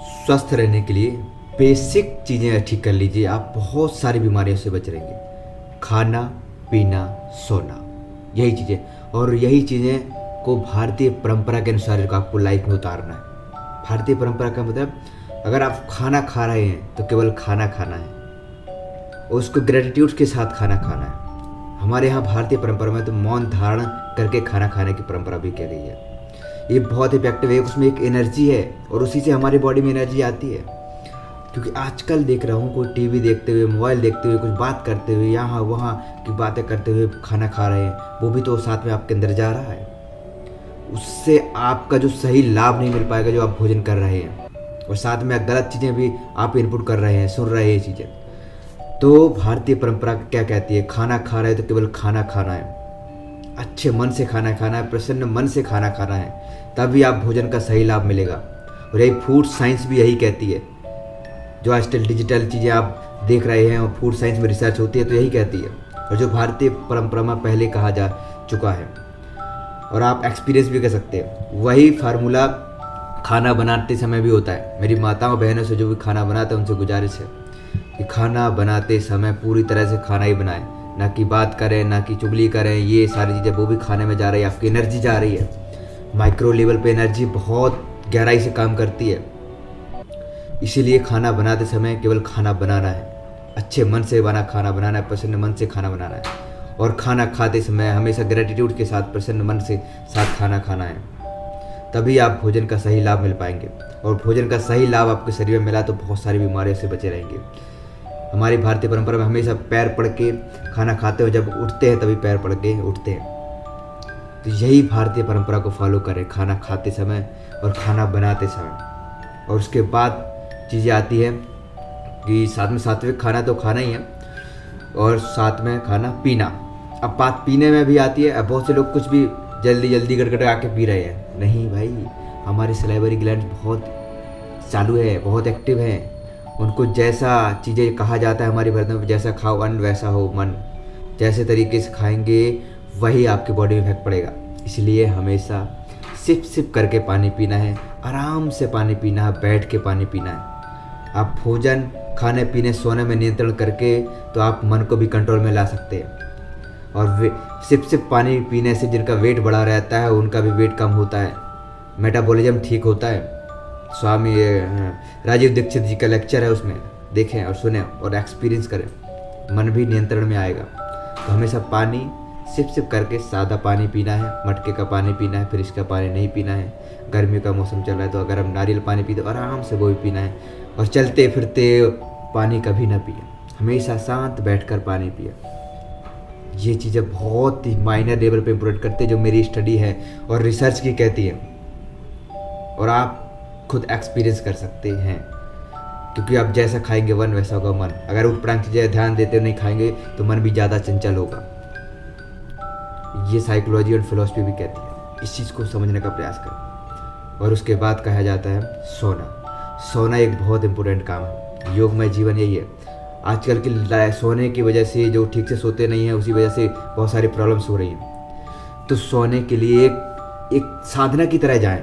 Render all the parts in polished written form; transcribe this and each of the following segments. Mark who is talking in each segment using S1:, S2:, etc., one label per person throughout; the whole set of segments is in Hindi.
S1: स्वस्थ रहने के लिए बेसिक चीज़ें ठीक कर लीजिए, आप बहुत सारी बीमारियों से बच रहेंगे। खाना पीना सोना, यही चीज़ें, और यही चीज़ें को भारतीय परंपरा के अनुसार आपको लाइफ में उतारना है। भारतीय परंपरा का मतलब, अगर आप खाना खा रहे हैं तो केवल खाना खाना है और उसको ग्रेटिट्यूड के साथ खाना खाना है। हमारे यहाँ भारतीय परंपरा में तो मौन धारण करके खाना खाने की परंपरा भी की गई है। ये बहुत इफेक्टिव है, उसमें एक एनर्जी है और उसी से हमारी बॉडी में एनर्जी आती है। क्योंकि आजकल देख रहा हूँ कोई टीवी देखते हुए, मोबाइल देखते हुए, कुछ बात करते हुए, यहाँ वहाँ की बातें करते हुए खाना खा रहे हैं, वो भी तो साथ में आपके अंदर जा रहा है। उससे आपका जो सही लाभ नहीं मिल पाएगा जो आप भोजन कर रहे हैं, और साथ में गलत चीज़ें भी आप इनपुट कर रहे हैं, सुन रहे हैं ये चीज़ें। तो भारतीय परंपरा क्या कहती है, खाना खा रहे हैं तो केवल खाना खाना है, अच्छे मन से खाना खाना है, प्रसन्न मन से खाना खाना है, तभी आप भोजन का सही लाभ मिलेगा। और यही फूड साइंस भी यही कहती है। जो आजकल डिजिटल चीज़ें आप देख रहे हैं और फूड साइंस में रिसर्च होती है तो यही कहती है, और जो भारतीय परंपरा में पहले कहा जा चुका है, और आप एक्सपीरियंस भी कर सकते हैं। वही फार्मूला खाना बनाते समय भी होता है। मेरी माताओं बहनों से जो भी खाना बनाते हैं उनसे गुजारिश है कि खाना बनाते समय पूरी तरह से खाना ही बनाएं, ना कि बात करें, ना कि चुगली करें। ये सारी चीज़ें वो भी खाने में जा रही है, आपकी एनर्जी जा रही है। माइक्रो लेवल पे एनर्जी बहुत गहराई से काम करती है। इसीलिए खाना बनाते समय केवल खाना बनाना है, अच्छे मन से खाना बनाना है, प्रसन्न मन से खाना बनाना है। और खाना खाते समय हमेशा ग्रेटिट्यूड के साथ, प्रसन्न मन से साथ खाना खाना है, तभी आप भोजन का सही लाभ मिल पाएंगे। और भोजन का सही लाभ आपके शरीर में मिला तो बहुत सारी बीमारियों से बचे रहेंगे। हमारी भारतीय परंपरा में हमेशा पैर पड़ के खाना खाते हो, जब उठते हैं तभी पैर पड़ के उठते हैं। तो यही भारतीय परंपरा को फॉलो करें, खाना खाते समय और खाना बनाते समय। और उसके बाद चीज़ें आती है कि साथ में सात्विक खाना तो खाना ही है, और साथ में खाना पीना। अब बात पीने में भी आती है। अब बहुत से लोग कुछ भी जल्दी जल्दी गड़गड़ आके पी रहे हैं। नहीं भाई, हमारी सलाइवरी ग्लैंड बहुत चालू है, बहुत एक्टिव है। उनको जैसा चीज़ें कहा जाता है हमारी भारत में, जैसा खाओ अन्न वैसा हो मन, जैसे तरीके से खाएंगे वही आपकी बॉडी में इफेक्ट पड़ेगा। इसलिए हमेशा सिप सिप करके पानी पीना है, आराम से पानी पीना है, बैठ के पानी पीना है। आप भोजन खाने पीने सोने में नियंत्रण करके तो आप मन को भी कंट्रोल में ला सकते हैं। और सिप सिप पानी पीने से जिनका वेट बढ़ा रहता है उनका भी वेट कम होता है, मेटाबॉलिज्म ठीक होता है। स्वामी राजीव दीक्षित जी का लेक्चर है, उसमें देखें और सुने और एक्सपीरियंस करें, मन भी नियंत्रण में आएगा। तो हमेशा पानी सिप सिप करके सादा पानी पीना है, मटके का पानी पीना है, फ्रिज का पानी नहीं पीना है। गर्मी का मौसम चल रहा है तो अगर हम नारियल पानी पीते तो आराम से वो भी पीना है। और चलते फिरते पानी कभी ना पिए, हमेशा शांत बैठकर पानी पिए। ये चीज़ें बहुत ही माइनर लेवल पे इम्प्रूव करते हैं, जो मेरी स्टडी है और रिसर्च की कहती है, और आप खुद एक्सपीरियंस कर सकते हैं। क्योंकि आप जैसा खाएंगे वन वैसा होगा मन। अगर ऊट-पटांग चीज़ें ध्यान देते नहीं खाएंगे तो मन भी ज़्यादा चंचल होगा। ये साइकोलॉजी और फिलॉसफी भी कहती है। इस चीज़ को समझने का प्रयास करें। और उसके बाद कहा जाता है सोना। सोना एक बहुत इम्पोर्टेंट काम है। योगमय जीवन यही है। आजकल की सोने की वजह से जो ठीक से सोते नहीं हैं, उसी वजह से बहुत सारी प्रॉब्लम्स हो रही हैं। तो सोने के लिए एक साधना की तरह जाएं।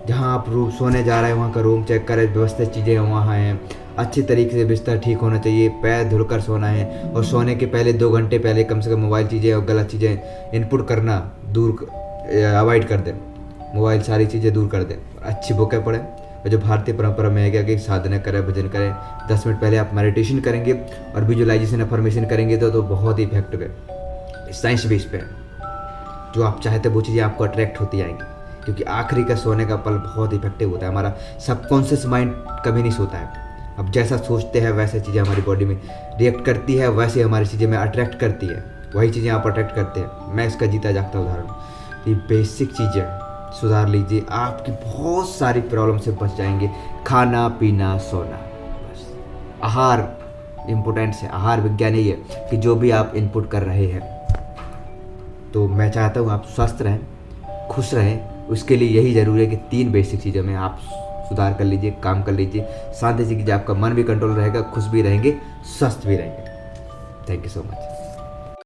S1: जहाँ आप रूम सोने जा रहे हैं वहाँ का रूम चेक करें, व्यवस्थित चीज़ें वहाँ हैं, अच्छे तरीके से बिस्तर ठीक होना चाहिए, पैर धुलकर सोना है। और सोने के पहले 2 घंटे पहले कम से कम मोबाइल चीज़ें और गलत चीज़ें इनपुट करना दूर अवॉइड कर दें। मोबाइल सारी चीज़ें दूर कर दें, अच्छी बुकें पढ़ें। और जो भारतीय परंपरा में है क्या कि साधना करें, भजन करें, 10 मिनट पहले आप मेडिटेशन करेंगे और विजुअलाइजेशन अफर्मेशन करेंगे तो बहुत ही इफेक्टिव है। साइंस बेस पे जो आप चाहते वो चीज़ें आपको अट्रैक्ट होती आएंगी। क्योंकि आखिरी का सोने का पल बहुत इफेक्टिव होता है। हमारा सबकॉन्शियस माइंड कभी नहीं सोता है। अब जैसा सोचते हैं वैसे चीज़ें हमारी बॉडी में रिएक्ट करती है, वैसे हमारी चीज़ें में अट्रैक्ट करती है, वही चीज़ें आप अट्रैक्ट करते हैं। मैं इसका जीता जागता उदाहरण। ये बेसिक चीज़ें सुधार लीजिए, आपकी बहुत सारी प्रॉब्लम से बच जाएंगे। खाना पीना सोना, बस आहार इम्पोर्टेंट है। आहार विज्ञान यही है कि जो भी आप इनपुट कर रहे हैं, तो मैं चाहता हूँ आप स्वस्थ रहें, खुश रहें। उसके लिए यही ज़रूरी है कि 3 बेसिक चीज़ों में आप सुधार कर लीजिए, काम कर लीजिए, शांति से कीजिए। आपका मन भी कंट्रोल रहेगा, खुश भी रहेंगे, स्वस्थ भी रहेंगे। Thank you so much.